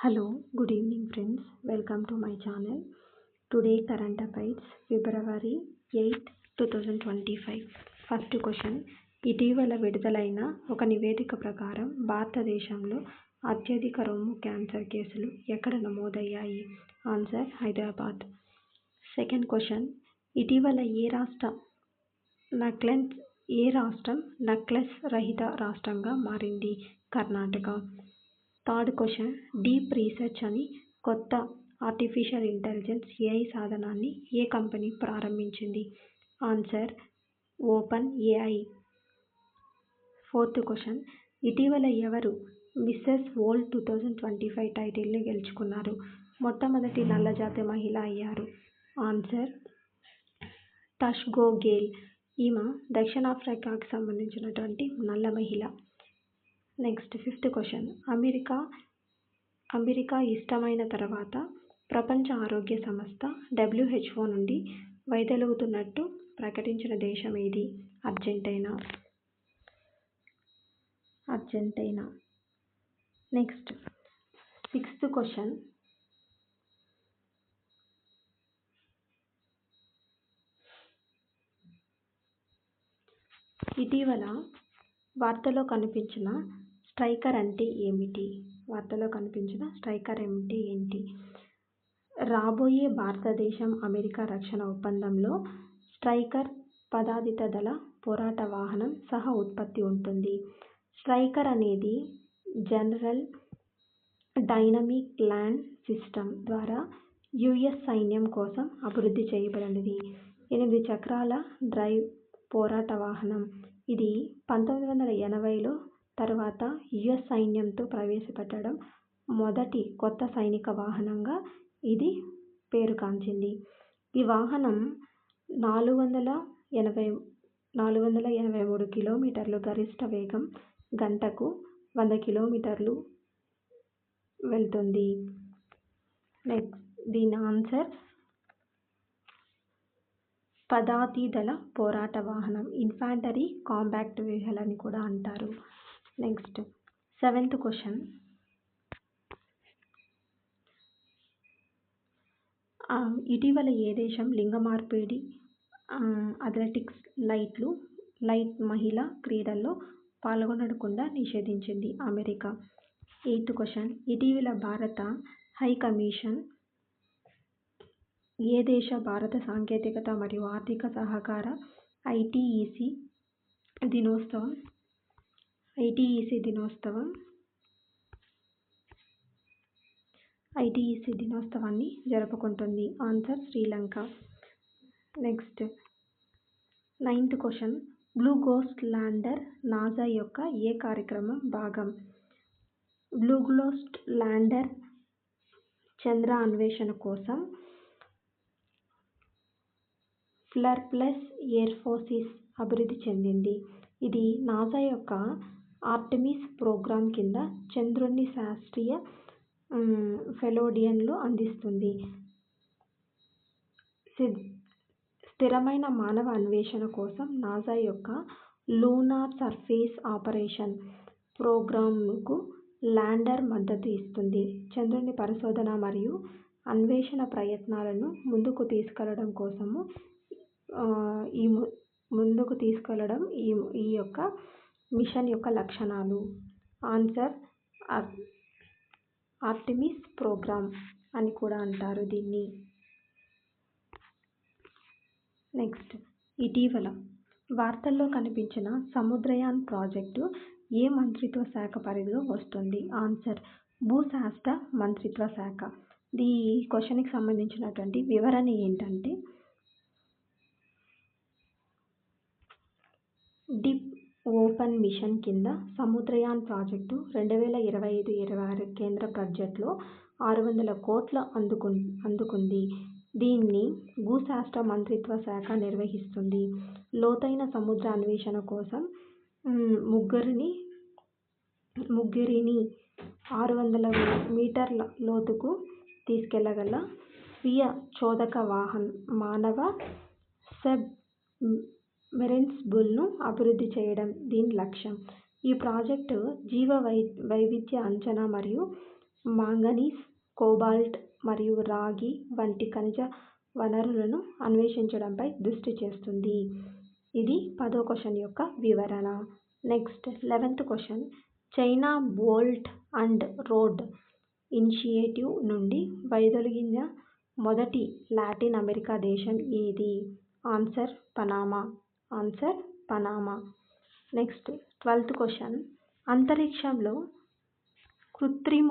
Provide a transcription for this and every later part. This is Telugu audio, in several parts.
Hello, good evening friends. Welcome to my channel. Today current affairs February 8, 2025. First question, ఇటీవల విడుదలైన ఒక నివేదిక ప్రకారం భారతదేశంలో అత్యధిక రొమ్ము క్యాన్సర్ కేసులు ఎక్కడ నమోదయ్యాయి? ఆన్సర్ హైదరాబాద్. సెకండ్ క్వశ్చన్, ఇటీవల ఏ రాష్ట్రం నక్లెస్ రహిత రాష్ట్రంగా మారింది? Karnataka. Third question, deep research అని కొత్త ఆర్టిఫిషియల్ ఇంటెలిజెన్స్ ఏఐ సాధనాన్ని ఏ కంపెనీ ప్రారంభించింది? Answer open AI. Fourth question, ఇటీవల ఎవరు మిస్సెస్ వరల్డ్ 2025 టైటిల్ని గెలుచుకున్నారు? మొట్టమొదటి నల్లజాతి మహిళ అయ్యారు. ఆన్సర్ టష్గో గేల్. ఈమె దక్షిణాఫ్రికాకి సంబంధించినటువంటి నల్ల మహిళ. నెక్స్ట్ ఫిఫ్త్ క్వశ్చన్, అమెరికా ఇష్టమైన తర్వాత ప్రపంచ ఆరోగ్య సంస్థ WHO నుండి వైదొలుగుతున్నట్టు ప్రకటించిన దేశం ఏది? అర్జెంటీనా. నెక్స్ట్ సిక్స్త్ క్వశ్చన్, ఇటీవల వార్తలో కనిపించిన స్ట్రైకర్ అంటే ఏమిటి? ఏంటి? రాబోయే భారతదేశం అమెరికా రక్షణ ఒప్పందంలో స్ట్రైకర్ పదాతిక దళ పోరాట వాహనం సహ ఉత్పత్తి ఉంటుంది. స్ట్రైకర్ అనేది జనరల్ డైనమిక్ ల్యాండ్ సిస్టమ్ ద్వారా US సైన్యం కోసం అభివృద్ధి చేయబడినది. 8 చక్రాల డ్రైవ్ పోరాట వాహనం. ఇది 1980లో తర్వాత US సైన్యంతో ప్రవేశపెట్టడం మొదటి కొత్త సైనిక వాహనంగా ఇది పేరుగాంచింది. ఈ వాహనం 483 కిలోమీటర్లు గరిష్ట వేగం, గంటకు 100 కిలోమీటర్లు వెళ్తుంది. నెక్స్ట్ దీని ఆన్సర్ పదాతి దళ పోరాట వాహనం, ఇన్ఫాంటరీ కాంబాట్ వెహికల్ అని కూడా అంటారు. నెక్స్ట్ సెవెంత్ క్వశ్చన్, ఇటీవల ఏ దేశం లింగ మార్పిడి అథ్లెటిక్స్ లైట్ మహిళా క్రీడల్లో పాల్గొనకుండా నిషేధించింది? అమెరికా. ఎయిత్ క్వశ్చన్, ఇటీవల భారత హై కమిషన్ ఏ దేశ భారత సాంకేతికత మరియు ఆర్థిక సహకార ITEC దినోత్సవాన్ని జరుపుకుంటుంది? Answer Sri Lanka. Next ninth question, blue ghost lander NASA యొక్క ఏ కార్యక్రమం భాగం? బ్లూ గోస్ట్ ల్యాండర్ చంద్ర అన్వేషణ కోసం ఫ్లర్ప్లస్ ఎయిర్ఫోర్సిస్ అభివృద్ధి చెందింది. ఇది నాసా యొక్క ఆర్టెమిస్ ప్రోగ్రాం కింద చంద్రుడిని శాస్త్రీయ పెలోడియన్లు అందిస్తుంది. స్థిరమైన మానవ అన్వేషణ కోసం నాసా యొక్క లూనార్ సర్ఫేస్ ఆపరేషన్ ప్రోగ్రామ్కు ల్యాండర్ మద్దతు ఇస్తుంది. చంద్రుని పరిశోధన మరియు అన్వేషణ ప్రయత్నాలను ముందుకు తీసుకెళ్లడం ఈ యొక్క మిషన్ యొక్క లక్షణాలు. ఆన్సర్ ఆర్టెమిస్ ప్రోగ్రామ్ అని కూడా అంటారు దీన్ని. నెక్స్ట్ ఇటీవల వార్తల్లో కనిపించిన సముద్రయాన్ ప్రాజెక్టు ఏ మంత్రిత్వ శాఖ పరిధిలో వస్తుంది? ఆన్సర్ భూశాస్త్ర మంత్రిత్వ శాఖ. ఈ క్వశ్చన్కి సంబంధించినటువంటి వివరణ ఏంటంటే, డీప్ ఓషన్ మిషన్ కింద సముద్రయాన్ ప్రాజెక్టు 2025-26 కేంద్ర బడ్జెట్లో 600 కోట్లు అందుకుంది. దీన్ని భూశాస్త్ర మంత్రిత్వ శాఖ నిర్వహిస్తుంది. లోతైన సముద్ర అన్వేషణ కోసం ముగ్గురిని 600 మీటర్ల లోతుకు తీసుకెళ్లగల స్వీయ చోదక మానవ సబ్ మెర్సిబుల్ను అభివృద్ధి చేయడం దీని లక్ష్యం. ఈ ప్రాజెక్టు జీవ వైవిధ్య అంచనా మరియు మాంగనీస్, కోబాల్ట్ మరియు రాగి వంటి ఖనిజ వనరులను అన్వేషించడంపై దృష్టి చేస్తుంది. ఇది 10వ క్వశ్చన్ యొక్క వివరణ. Next 11th question. China belt and road initiative నుండి వైదొలిగిన మొదటి లాటిన్ అమెరికా దేశం ఏది? Answer Panama. Next 12th question. అంతరిక్షంలో కృత్రిమ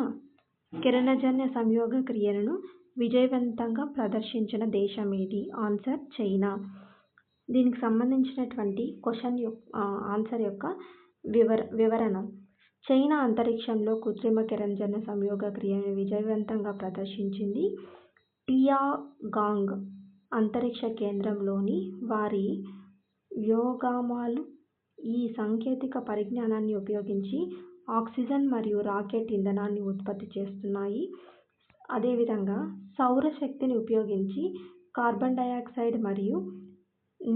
కిరణజన్య సంయోగ క్రియలను విజయవంతంగా ప్రదర్శించిన దేశం ఏది? Answer China. దీనికి సంబంధించినటువంటి క్వశ్చన్ ఆన్సర్ యొక్క వివరణ. చైనా అంతరిక్షంలో కృత్రిమ కిరణజన్య సంయోగ క్రియను విజయవంతంగా ప్రదర్శించింది. టియాంగాంగ్ అంతరిక్ష కేంద్రంలోని వారి వ్యోమగాములు ఈ సాంకేతిక పరిజ్ఞానాన్ని ఉపయోగించి ఆక్సిజన్ మరియు రాకెట్ ఇంధనాన్ని ఉత్పత్తి చేస్తున్నాయి. అదేవిధంగా సౌర శక్తిని ఉపయోగించి కార్బన్ డయాక్సైడ్ మరియు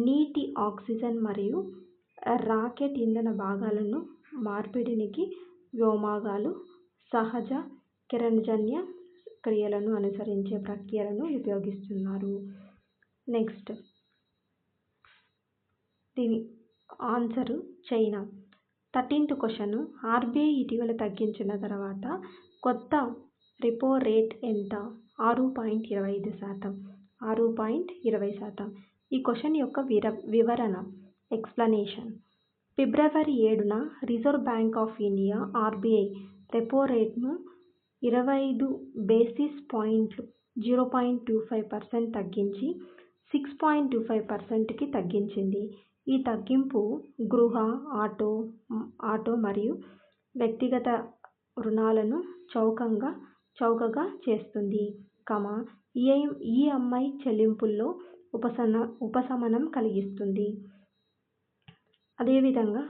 నీటి ఆక్సిజన్ మరియు రాకెట్ ఇంధన భాగాలను మార్పిడికి వ్యోమగాములు సహజ కిరణజన్య క్రియలను అనుసరించే ప్రక్రియలను ఉపయోగిస్తున్నారు. నెక్స్ట్ దీని answer China. 13th question. RBI ఇటీవల తగ్గించిన తర్వాత కొత్త రెపో రేట్ ఎంత? 6.25%. 6.20%. ఈ క్వశ్చన్ యొక్క వివరణ ఎక్స్ప్లెనేషన్. ఫిబ్రవరి 7న reserve bank of India RBI repo రేట్ను 25 బేసిస్ పాయింట్లు 0.25% తగ్గించి 6.25%కి తగ్గించింది. ఈ తగ్గింపు గృహ, ఆటో మరియు వ్యక్తిగత రుణాలను చౌకగా చేస్తుంది, ఈఎంఐ చెల్లింపుల్లో ఉపశమనం కలిగిస్తుంది. అదేవిధంగా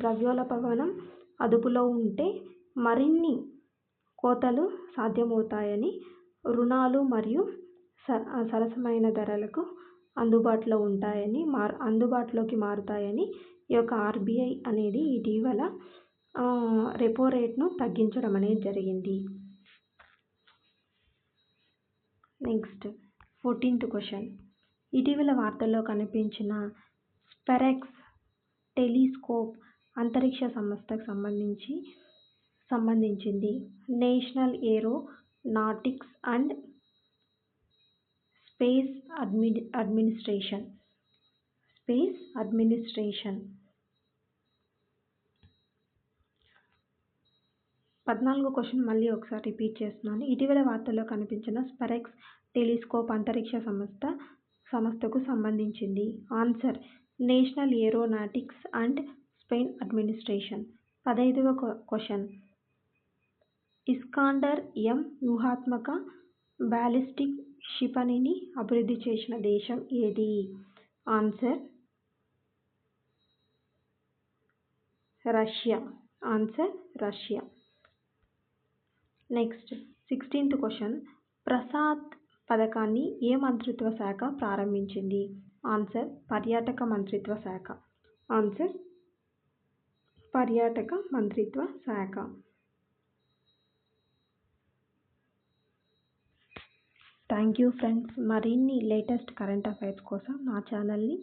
ద్రవ్యోల్బణం అదుపులో ఉంటే మరిన్ని కోతలు సాధ్యమవుతాయని, రుణాలు మరియు సరసమైన ధరలకు అందుబాటులోకి మారుతాయని ఈ యొక్క ఆర్బీఐ అనేది ఇటీవల రెపో రేట్ను తగ్గించడం అనేది జరిగింది. Next 14th question. ఇటీవల వార్తల్లో కనిపించిన స్పెరెక్స్ టెలిస్కోప్ అంతరిక్ష సంస్థకు సంబంధించింది. National aeronautics and space administration. 14వ క్వశ్చన్ మళ్ళీ ఒకసారి రిపీట్ చేస్తున్నాను. ఇటీవల వార్తల్లో కనిపించిన స్పెరెక్స్ టెలిస్కోప్ అంతరిక్ష సంస్థకు సంబంధించింది. Answer national aeronautics and space administration. 15వ క్వశ్చన్. ఇస్కాండర్ M వ్యూహాత్మక బాలిస్టిక్ క్షిపణిని అభివృద్ధి చేసిన దేశం ఏది? Answer Russia. Next 16th question. Prasad పథకాన్ని ఏ మంత్రిత్వ శాఖ ప్రారంభించింది? ఆన్సర్ పర్యాటక మంత్రిత్వ శాఖ. Thank you friends. మరిన్ని లేటెస్ట్ కరెంట్ అఫైర్స్ కోసం నా ఛానల్ని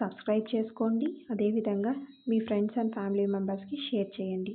సబ్స్క్రైబ్ చేసుకోండి. అదేవిధంగా మీ ఫ్రెండ్స్ అండ్ ఫ్యామిలీ మెంబర్స్కి షేర్ చేయండి.